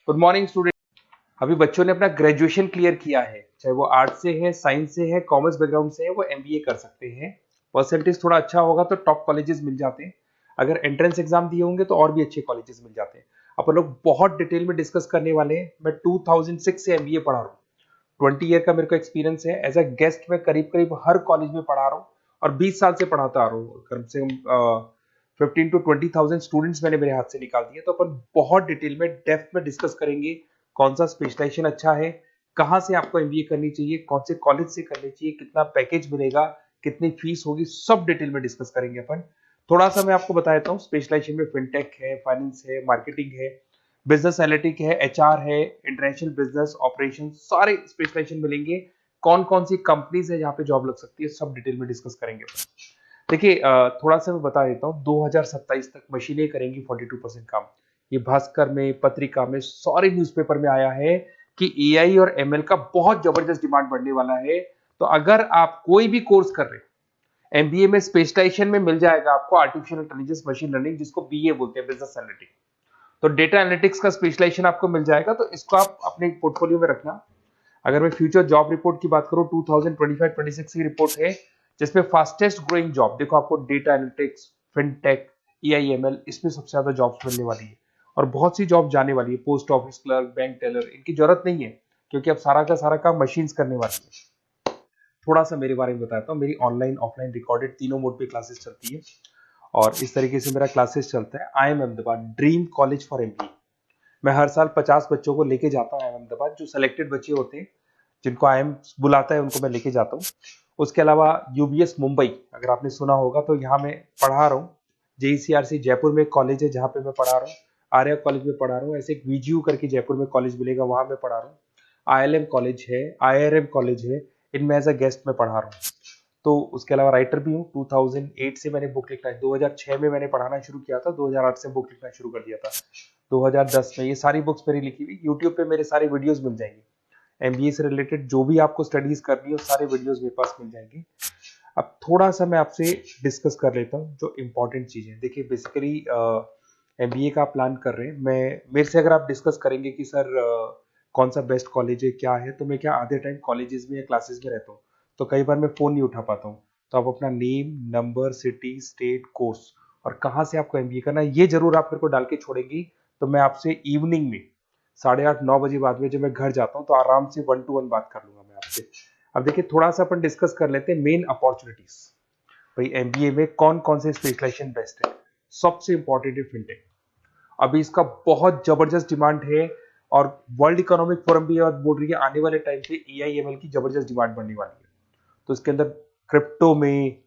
Good morning student. अभी बच्चों ने अपना ग्रेजुएशन क्लियर किया है, चाहे वो आर्ट्स से है, साइंस से है, कॉमर्स बैकग्राउंड से है, वो एमबीए कर सकते हैं। परसेंटेज थोड़ा अच्छा होगा तो टॉप कॉलेजेस मिल जाते हैं। अगर एंट्रेंस एग्जाम दिए होंगे तो और भी अच्छे कॉलेजेस मिल जाते हैं। अपन लोग बहुत डिटेल में डिस्कस करने वाले हैं। मैं 2006 से एमबीए पढ़ा रहा हूँ। 20 ईयर का मेरे को एक्सपीरियंस है। एज अ गेस्ट मैं करीब करीब हर कॉलेज में पढ़ा रहा हूँ और 20 साल से पढ़ाता आ रहा हूँ। कम से कम 15 to 20,000 स्टूडेंट्स मैंने मेरे हाथ से निकाल दिए। तो अपन बहुत डिटेल में डेप्थ में डिस्कस करेंगे कौन सा स्पेशलाइजेशन अच्छा है, कहाँ से आपको एमबीए करनी चाहिए, कौन से कॉलेज से करनी चाहिए, कितना पैकेज मिलेगा, कितनी फीस होगी, सब डिटेल में डिस्कस करेंगे अपन। थोड़ा सा मैं आपको बता देता हूँ। स्पेशलाइजेशन में फिनटेक है, फाइनेंस है, मार्केटिंग है, बिजनेस एनालिटिक है, एचआर है, इंटरनेशनल बिजनेस ऑपरेशन, सारे स्पेशलाइजेशन मिलेंगे। कौन कौन सी कंपनीज है जहाँ पे जॉब लग सकती है, सब डिटेल में डिस्कस करेंगे। देखिए, थोड़ा सा मैं बता देता हूँ। 2027 तक मशीनें करेंगी 42% काम। ये भास्कर में, पत्रिका में, सारे न्यूज़पेपर में आया है कि एआई और एमएल का बहुत जबरदस्त डिमांड बढ़ने वाला है। तो अगर आप कोई भी कोर्स कर रहे हैं, एमबीए में स्पेशलाइजेशन में मिल जाएगा आपको आर्टिफिशियल इंटेलिजेंस, मशीन लर्निंग, जिसको बीए बोलते हैं, बिजनेस एनालिटिक्स। तो डेटा एनालिटिक्स का स्पेशलाइजेशन आपको मिल जाएगा, तो इसको आप अपने पोर्टफोलियो में रखना। अगर मैं फ्यूचर जॉब रिपोर्ट की बात करूं, 2025-26 की रिपोर्ट है, जिसमें फास्टेस्ट ग्रोइंग जॉब देखो आपको डेटा एनालिटिक्स, फिनटेक, एआईएमएल, इसमें सबसे ज्यादा जॉब्स मिलने वाली है। और बहुत सी जॉब जाने वाली है। Post office clerk, bank teller, इनकी जरूरत नहीं है क्योंकि अब सारा का सारा काम मशीन्स करने वाली है। थोड़ा सा मेरे बारे में बताता हूँ। मेरी ऑनलाइन ऑफलाइन रिकॉर्डेड तीनों मोड पे क्लासेस चलती है और इस तरीके से मेरा क्लासेस चलता है। I am Ahmedabad dream college for MBA. मैं हर साल 50 बच्चों को लेके जाता हूँ अहमदाबाद। जो सिलेक्टेड बच्चे होते हैं, जिनको आईएम बुलाता है, उनको मैं लेके जाता हूँ। उसके अलावा यूबीएस मुंबई, अगर आपने सुना होगा, तो यहाँ मैं पढ़ा रहा हूँ। जेईसीआरसी जयपुर में एक कॉलेज है जहाँ पे मैं पढ़ा रहा हूँ। आर्या कॉलेज में पढ़ा रहा हूँ। ऐसे एक वीजीयू करके जयपुर में कॉलेज मिलेगा, वहां मैं पढ़ा रहा हूँ। आईएलएम कॉलेज है, आईआरएम कॉलेज है, इनमें एज अ गेस्ट में पढ़ा रहा हूँ। तो उसके अलावा राइटर भी हूँ। 2008 से मैंने बुक लिखना है। 2006 में मैंने पढ़ाना शुरू किया था, 2008 से बुक लिखना शुरू कर दिया था। 2010 में ये सारी बुक्स मेरी लिखी हुई यूट्यूब पे मेरे सारे वीडियोस मिल जाएंगे। एमबीए से रिलेटेड जो भी आपको स्टडीज करनी हो, सारे वीडियोस मेरे पास मिल जाएंगे। अब थोड़ा सा मैं आपसे डिस्कस कर लेता हूँ जो इंपॉर्टेंट चीजें। देखिए, बेसिकली एमबीए का प्लान कर रहे हैं, मैं मेरे से अगर आप डिस्कस करेंगे कि सर कौन सा बेस्ट कॉलेज है, क्या है, तो मैं क्या आधे टाइम कॉलेजेस में या क्लासेस में रहता हूँ, तो कई बार मैं फोन नहीं उठा पाता हूँ। तो आप अपना name, number, city, state, course और कहाँ से आपको एमबीए करना है, ये जरूर आप मेरे को डाल के छोड़ेंगी। तो मैं आपसे इवनिंग में 8:30-9 बजे बाद में जब मैं घर जाता हूँ, तो आराम से 1-to-1 बात कर लूंगा मैं आपसे। अब देखिए, थोड़ा सा अपन डिस्कस कर लेते हैं मेन अपॉर्चुनिटीज। भाई, एमबीए में कौन कौन से स्पेशलाइजेशन बेस्ट है। सबसे इंपॉर्टेंट है फिनटेक। अभी इसका बहुत जबरदस्त डिमांड है और वर्ल्ड इकोनॉमिक फोरम भी बोल रही है आने वाले टाइम पे एआईएमएल की जबरदस्त डिमांड बढ़ने वाली है। तो इसके अंदर क्रिप्टो में,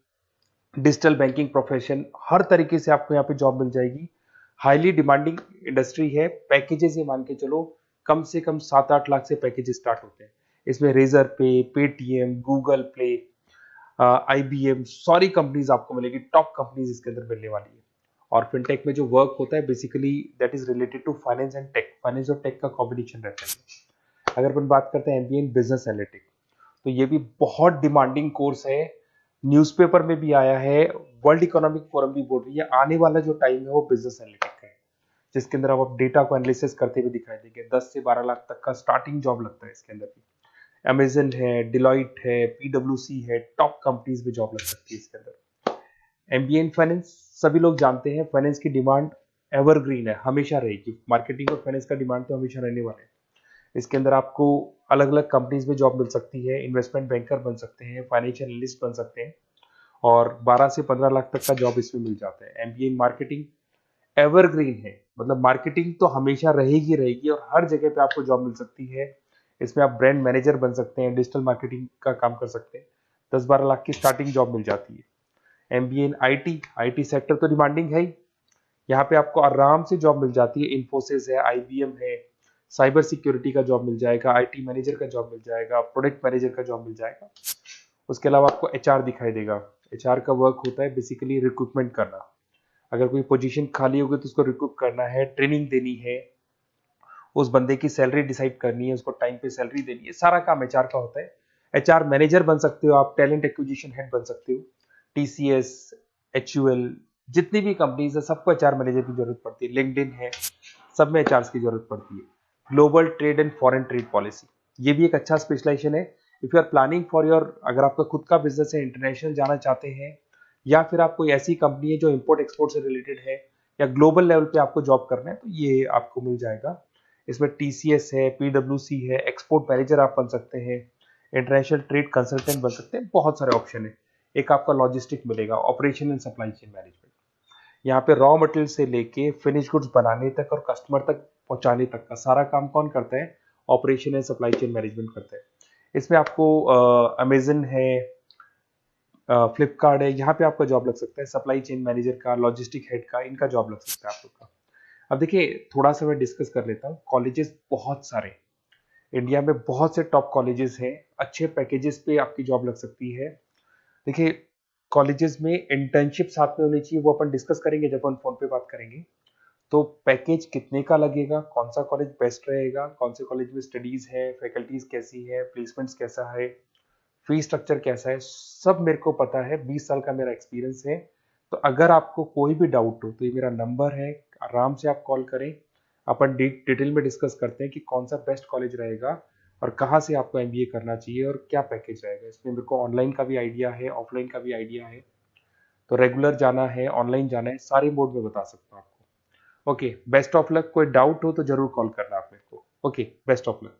डिजिटल बैंकिंग प्रोफेशन, हर तरीके से आपको यहाँ पे जॉब मिल जाएगी। हाईली डिमांडिंग इंडस्ट्री है। पैकेजेस ये मान के चलो, कम से कम 7-8 लाख से पैकेजेस स्टार्ट होते हैं। इसमें रेजर पे, पेटीएम, गूगल प्ले, आईबीएम, सारी कंपनीज आपको मिलेगी। टॉप कंपनीज इसके अंदर मिलने वाली है। और फिनटेक में जो वर्क होता है, basically that is related to finance and tech. Finance और टेक का कॉम्बिनेशन रहता है। अगर अपन बात करते हैं एमबीए इन बिजनेस एनालिटिक्स, तो ये भी बहुत डिमांडिंग कोर्स है। न्यूज़पेपर में भी आया है, वर्ल्ड इकोनॉमिक फोरम भी बोल रही है आने वाला जो टाइम है वो बिजनेस एनालिटिक्स का है, जिसके अंदर आप डेटा को एनालिसिस करते हुए दिखाई देंगे। 10 से 12 लाख तक का स्टार्टिंग जॉब लगता है इसके अंदर भी। अमेजन है, डिलॉइट है, पीडब्ल्यूसी है, टॉप कंपनीज में जॉब लग सकती है इसके अंदर। एमबीए इन फाइनेंस, सभी लोग जानते हैं फाइनेंस की डिमांड एवरग्रीन है, हमेशा रहेगी। मार्केटिंग और फाइनेंस का डिमांड तो हमेशा रहने वाला है। इसके अंदर आपको अलग अलग कंपनीज में जॉब मिल सकती है। इन्वेस्टमेंट बैंकर बन सकते हैं, फाइनेंशियल एनालिस्ट बन सकते हैं और 12 से 15 लाख तक का जॉब इसमें मिल जाता है। एमबीए इन मार्केटिंग एवरग्रीन है, मतलब मार्केटिंग तो हमेशा रहेगी रहेगी और हर जगह पे आपको जॉब मिल सकती है। इसमें आप ब्रांड मैनेजर बन सकते हैं, डिजिटल मार्केटिंग का काम कर सकते हैं। 10-12 लाख की स्टार्टिंग जॉब मिल जाती है। MBA in IT, IT sector तो डिमांडिंग है ही। यहाँ पे आपको आराम से जॉब मिल जाती है। इन्फोसिस है, आईबीएम है, साइबर सिक्योरिटी का जॉब मिल जाएगा, आईटी मैनेजर का जॉब मिल जाएगा, प्रोडक्ट मैनेजर का जॉब मिल जाएगा। उसके अलावा आपको एचआर दिखाई देगा। एचआर का वर्क होता है बेसिकली रिक्रूटमेंट करना। अगर कोई पोजीशन खाली होगी तो उसको रिक्रूट करना है, ट्रेनिंग देनी है, उस बंदे की सैलरी डिसाइड करनी है, उसको टाइम पे सैलरी देनी है, सारा काम एचआर का होता है। एचआर मैनेजर बन सकते हो आप, टैलेंट एक्विजिशन हेड बन सकते हो। टीसीएस, एचयूएल, जितनी भी कंपनीज है सबको एचआर मैनेजर की जरूरत पड़ती है। लिंक्डइन है, सब में एचआर की जरूरत पड़ती है। Global trade and foreign trade policy, ये भी एक अच्छा स्पेशलाइजेशन है। If you are planning for your, अगर आपका खुद का बिजनेस है, इंटरनेशनल जाना चाहते हैं, या फिर आप कोई ऐसी कंपनी है जो इंपोर्ट एक्सपोर्ट से रिलेटेड है, या ग्लोबल लेवल पे आपको जॉब करना है, तो ये आपको मिल जाएगा। इसमें टीसीएस है, पीडब्ल्यूसी है, एक्सपोर्ट मैनेजर आप बन सकते हैं, इंटरनेशनल ट्रेड कंसल्टेंट बन सकते हैं, बहुत सारे ऑप्शन है। एक आपका लॉजिस्टिक मिलेगा, operation and supply chain management, यहाँ पे रॉ मटेरियल से लेके फिनिश गुड्स बनाने तक और कस्टमर तक पहुंचाने तक का सारा काम कौन करता है? Operation and supply chain management करता है। इसमें आपको अमेजन है, फ्लिपकार्ट है, यहाँ पे आपका जॉब लग सकता है, सप्लाई चेन मैनेजर का, लॉजिस्टिक हेड का, इनका जॉब लग सकता है आप लोग का। अब देखिए थोड़ा सा मैं डिस्कस कर लेता हूँ। कॉलेजेस बहुत सारे इंडिया में, बहुत से टॉप कॉलेजेस हैं, अच्छे पैकेजेस पे आपकी जॉब लग सकती है। देखिए कॉलेजेस में इंटर्नशिप साथ में होनी चाहिए, वो अपन डिस्कस करेंगे जब अपन फोन पे बात करेंगे। तो पैकेज कितने का लगेगा, कौन सा कॉलेज बेस्ट रहेगा, कौन से कॉलेज में स्टडीज है, फैकल्टीज कैसी है, प्लेसमेंट्स कैसा है, फी स्ट्रक्चर कैसा है, सब मेरे को पता है, 20 साल का मेरा एक्सपीरियंस है। तो अगर आपको कोई भी डाउट हो तो ये मेरा नंबर है, आराम से आप कॉल करें, अपन डिटेल में डिस्कस करते हैं कि कौन सा बेस्ट कॉलेज रहेगा और कहाँ से आपको एमबीए करना चाहिए और क्या पैकेज रहेगा। इसमें मेरे को ऑनलाइन का भी आइडिया है, ऑफलाइन का भी आइडिया है, तो रेगुलर जाना है, ऑनलाइन जाना है, सारे मोड में बता सकता हूँ आपको। Okay, best of luck. कोई डाउट हो तो जरूर कॉल करना आप मेरे को। Okay, best of luck.